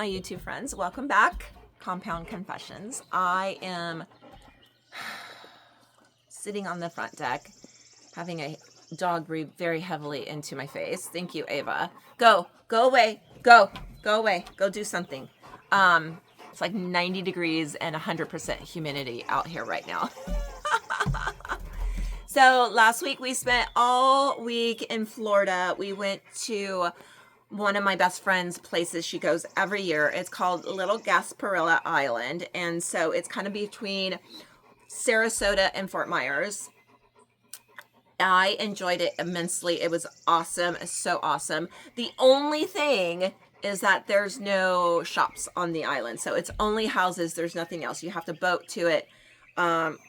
my YouTube friends. Welcome back. Compound Confessions. I am sitting on the front deck having a dog breathe very heavily into my face. Thank you, Ava. Go away. Go away. Go do something. It's like 90 degrees and 100% humidity out here right now. So last week we spent all week in Florida. We went to one of my best friend's places she goes every year. It's called Little Gasparilla Island. And so it's kind of between Sarasota and Fort Myers. I enjoyed it immensely. It was awesome. It's so awesome. The only thing is that there's no shops on the island. So it's only houses. There's nothing else. You have to boat to it,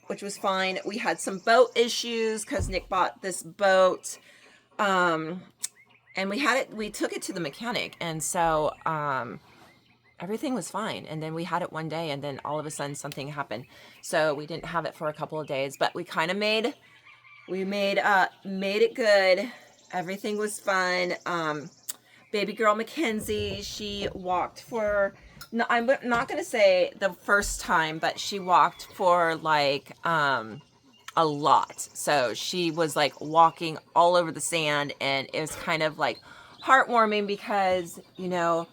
which was fine. We had some boat issues because Nick bought this boat. And we took it to the mechanic. And so everything was fine. And then we had it one day and then all of a sudden something happened. So we didn't have it for a couple of days, but we kind of made it good. Everything was fun. Baby girl Mackenzie, she walked for, no, I'm not going to say the first time, but she walked for like a lot. So she was like walking all over the sand, and it was kind of like heartwarming because, you know,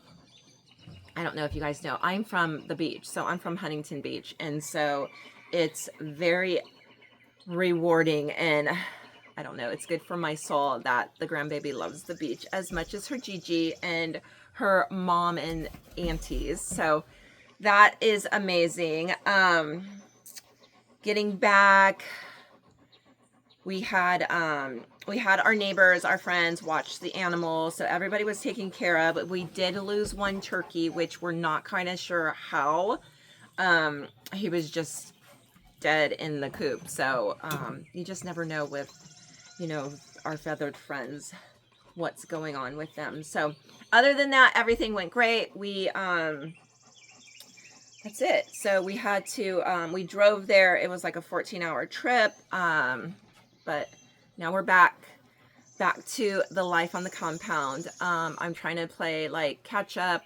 I don't know if you guys know, I'm from the beach. So I'm from Huntington Beach. And so it's very rewarding, and I don't know, it's good for my soul that the grandbaby loves the beach as much as her Gigi and her mom and aunties. So that is amazing. Getting back, we had our neighbors, our friends watch the animals, so everybody was taken care of. We did lose one turkey, which we're not kind of sure how. He was just dead in the coop. So you just never know with, you know, our feathered friends, what's going on with them. So other than that, everything went great. We that's it. So we had to we drove there. It was like a 14-hour trip, but now we're back to the life on the compound. I'm trying to play like catch up.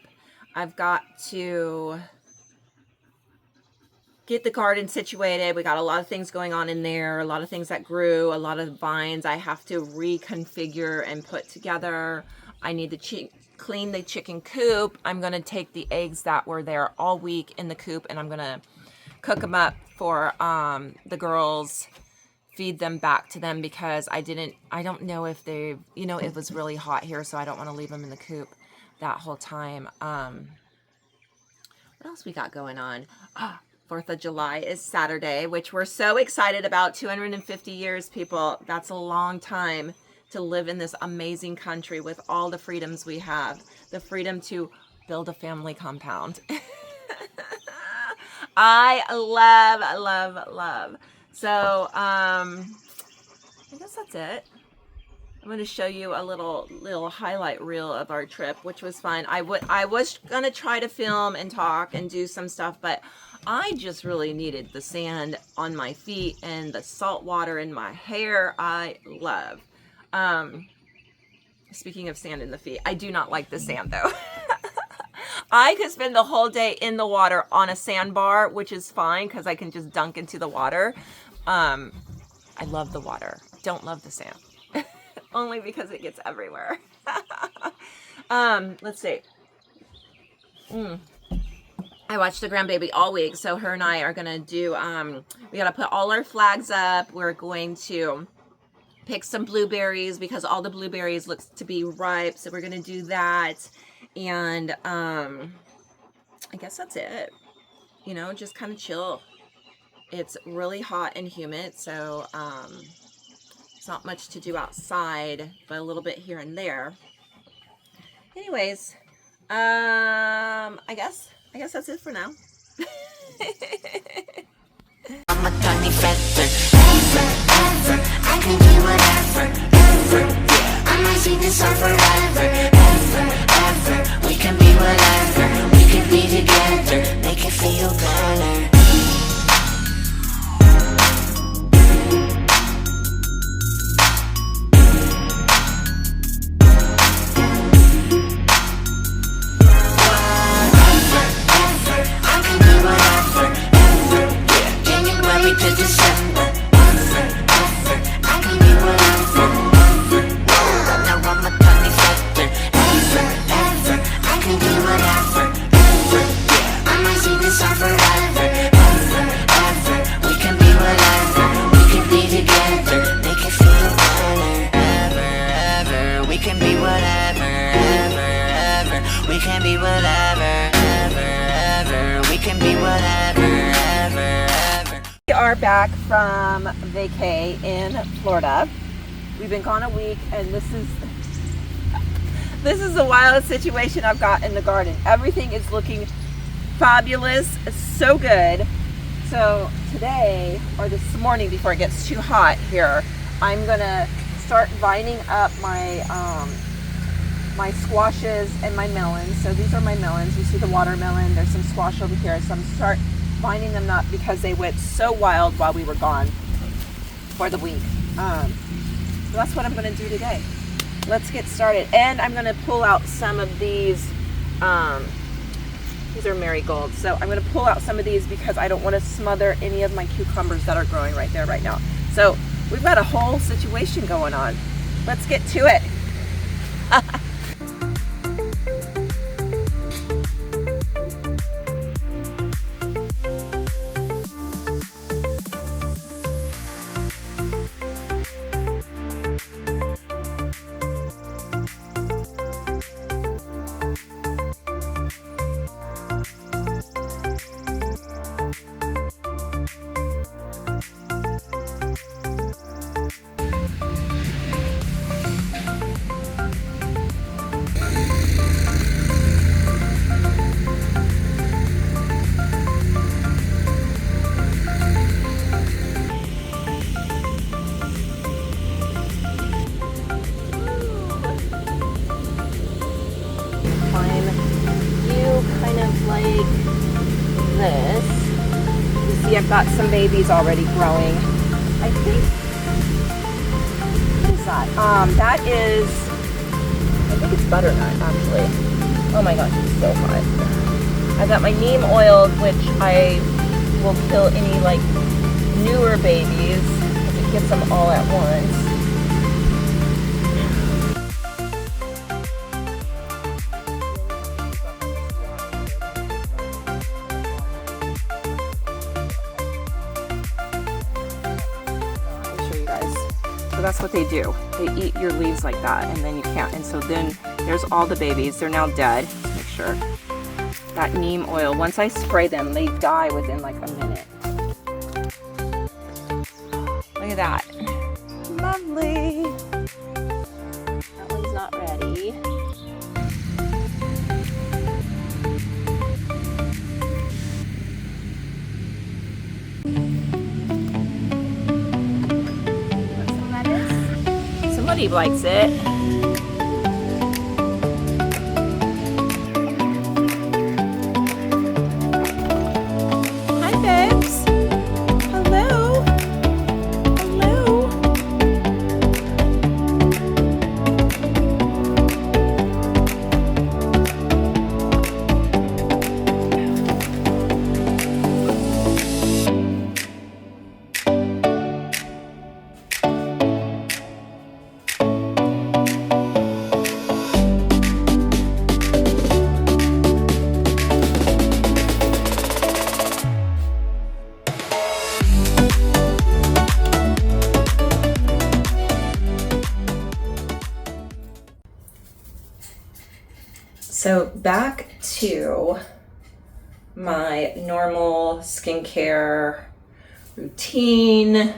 I've got to get the garden situated. We got a lot of things going on in there, a lot of things that grew, a lot of vines I have to reconfigure and put together. I need to clean the chicken coop. I'm going to take the eggs that were there all week in the coop and I'm going to cook them up for the girls, feed them back to them because I don't know if they, you know, it was really hot here, so I don't want to leave them in the coop that whole time. What else we got going on? 4th of July is Saturday, which we're so excited about. 250 years, people. That's a long time to live in this amazing country with all the freedoms we have. The freedom to build a family compound. I love. So, I guess that's it. I'm going to show you a little highlight reel of our trip, which was fun. I was going to try to film and talk and do some stuff, but I just really needed the sand on my feet and the salt water in my hair. I love. Speaking of sand in the feet, I do not like the sand though. I could spend the whole day in the water on a sandbar, which is fine because I can just dunk into the water. I love the water. Don't love the sand. Only because it gets everywhere. Let's see. I watched the grandbaby all week, so her and I are going to do, we got to put all our flags up. We're going to pick some blueberries because all the blueberries looks to be ripe, so we're going to do that. And I guess that's it. You know, just kind of chill. It's really hot and humid, so it's not much to do outside, but a little bit here and there. Anyways, I guess that's it for now. I'm a tiny feather, ever, I can do whatever, ever, yeah, I'm not seeing this on forever, ever, we can be whatever, we can be together, make it feel better. are back from vacay in Florida. We've been gone a week, and this is the wildest situation I've got in the garden. Everything is looking fabulous, so good. So today, or this morning before it gets too hot here, I'm gonna start vining up my my squashes and my melons. So these are my melons. You see the watermelon, there's some squash over here. So I'm gonna start vining them up because they went so wild while we were gone for the week. So that's what I'm gonna do today. Let's get started. And I'm gonna pull out some of these are marigolds. So I'm gonna pull out some of these because I don't wanna smother any of my cucumbers that are growing right there right now. So we've got a whole situation going on. Let's get to it. This. You see I've got some babies already growing. I think, what is that? That is, I think it's butternut actually. Oh my gosh, it's so hot. I've got my neem oil, which I will kill any like newer babies because it gets them all at once. So that's what they do. They eat your leaves like that, and then you can't. And so then there's all the babies. They're now dead. Let's make sure. That neem oil, once I spray them, they die within like a minute. Look at that. Lovely. That one's not ready. Somebody likes it. Hi, babes. Hello. Hello. So back to my normal skincare routine.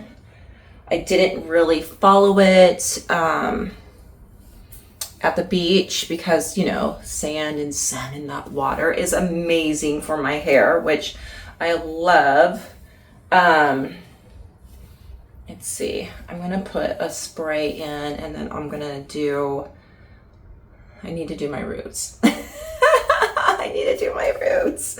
I didn't really follow it at the beach because, you know, sand and sun in that water is amazing for my hair, which I love. Let's see, I'm gonna put a spray in and then I'm gonna do, I need to do my roots. I need to do my roots.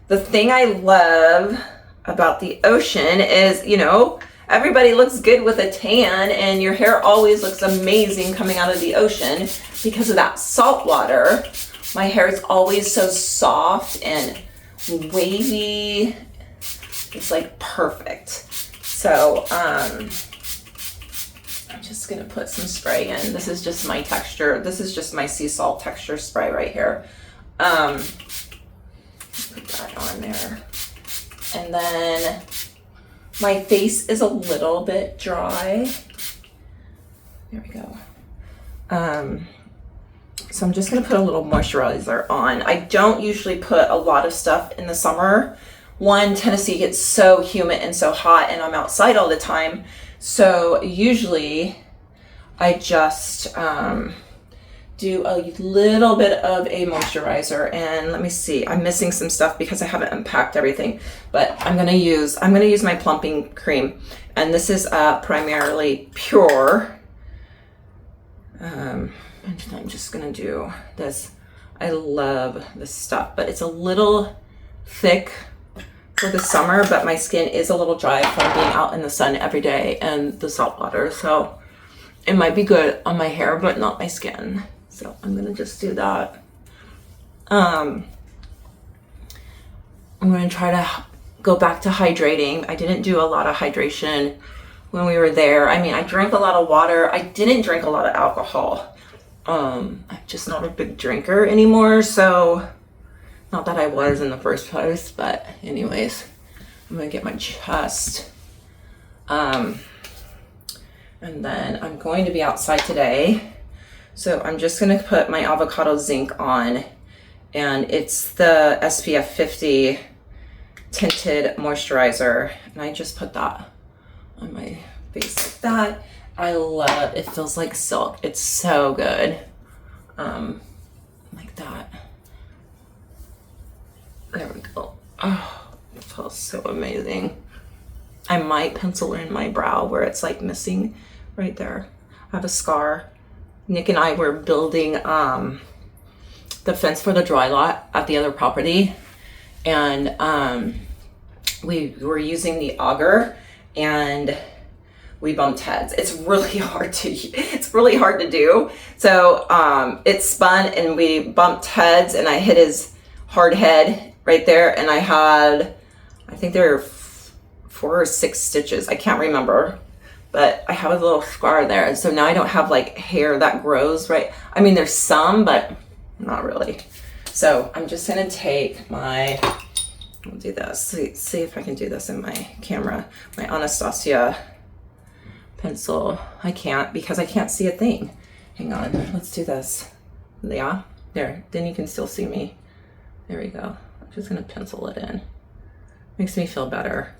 The thing I love about the ocean is, you know, everybody looks good with a tan and your hair always looks amazing coming out of the ocean because of that salt water. My hair is always so soft and wavy. It's like perfect. So, I'm just gonna put some spray in. This is just my texture. This is just my sea salt texture spray right here. Put that on there. And then my face is a little bit dry. There we go. So I'm just gonna put a little moisturizer on. I don't usually put a lot of stuff in the summer one, Tennessee gets so humid and so hot and I'm outside all the time. So usually I just do a little bit of a moisturizer, and let me see, I'm missing some stuff because I haven't unpacked everything, but I'm gonna use my plumping cream, and this is primarily pure. And I'm just gonna do this. I love this stuff, but it's a little thick for the summer, but my skin is a little dry from being out in the sun every day and the salt water, so it might be good on my hair but not my skin. So I'm gonna just do that. I'm gonna try to go back to hydrating. I didn't do a lot of hydration when we were there. I mean, I drank a lot of water. I didn't drink a lot of alcohol. I'm just not a big drinker anymore, so not that I was in the first place, but anyways, I'm gonna get my chest. And then I'm going to be outside today. So I'm just gonna put my avocado zinc on, and it's the SPF 50 tinted moisturizer, and I just put that on my face like that. I love it. It feels like silk. It's so good. Like that. There we go. Oh, it feels so amazing. I might pencil in my brow where it's like missing right there. I have a scar. Nick and I were building the fence for the dry lot at the other property, and we were using the auger and we bumped heads. It's really hard to do. So it spun and we bumped heads, and I hit his hard head right there, and I think there were 4 or 6 stitches. I can't remember. But I have a little scar there, and so now I don't have like hair that grows, right? I mean, there's some, but not really. So I'm just gonna take I'll do this, see if I can do this in my camera, my Anastasia pencil. I can't because I can't see a thing. Hang on, let's do this. Yeah, there, then you can still see me. There we go. I'm just gonna pencil it in. Makes me feel better.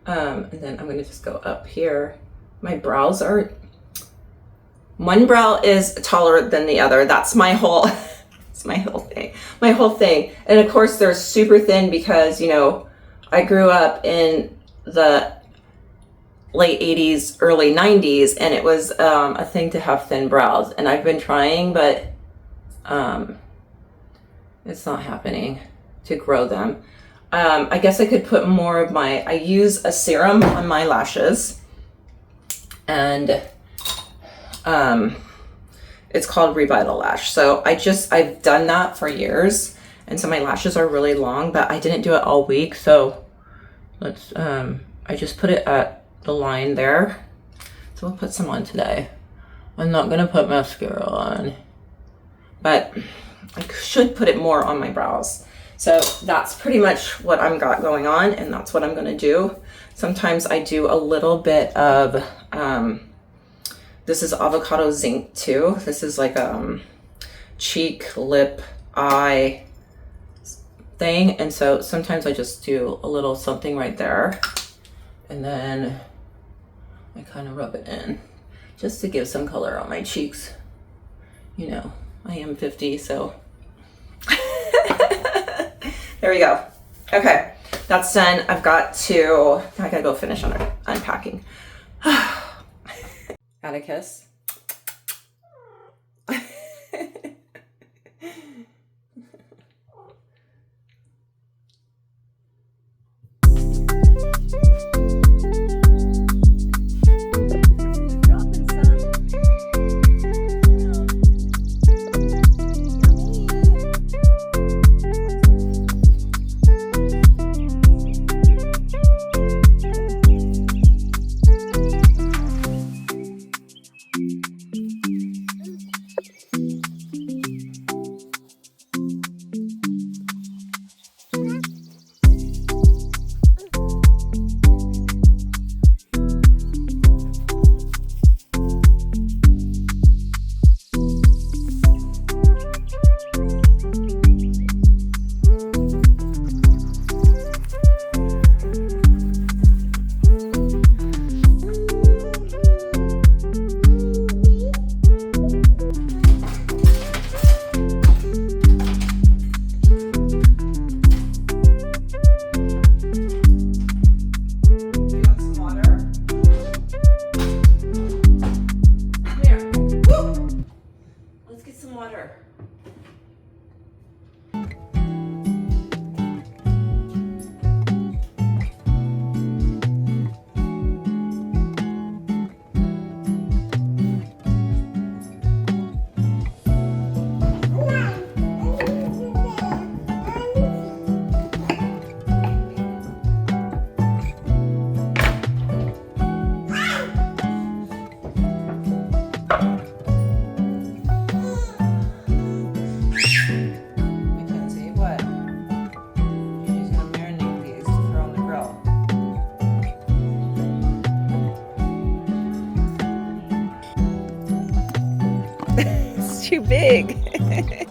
And then I'm gonna just go up here. My brows are, one brow is taller than the other. That's my whole, it's my whole thing. And of course they're super thin because, you know, I grew up in the late 80s, early 90s, and it was a thing to have thin brows. And I've been trying, but it's not happening to grow them. I guess I could put more of I use a serum on my lashes, and it's called Revital Lash. So I've done that for years, and so my lashes are really long, but I didn't do it all week. So let's, I just put it at the line there. So we'll put some on today. I'm not gonna put mascara on, but I should put it more on my brows. So that's pretty much what I've got going on, and that's what I'm gonna do. Sometimes I do a little bit of, this is avocado zinc too. This is like cheek, lip, eye thing. And so sometimes I just do a little something right there, and then I kind of rub it in just to give some color on my cheeks. You know, I am 50, so. There we go. Okay, that's done. I gotta go finish on unpacking. Atticus. too big.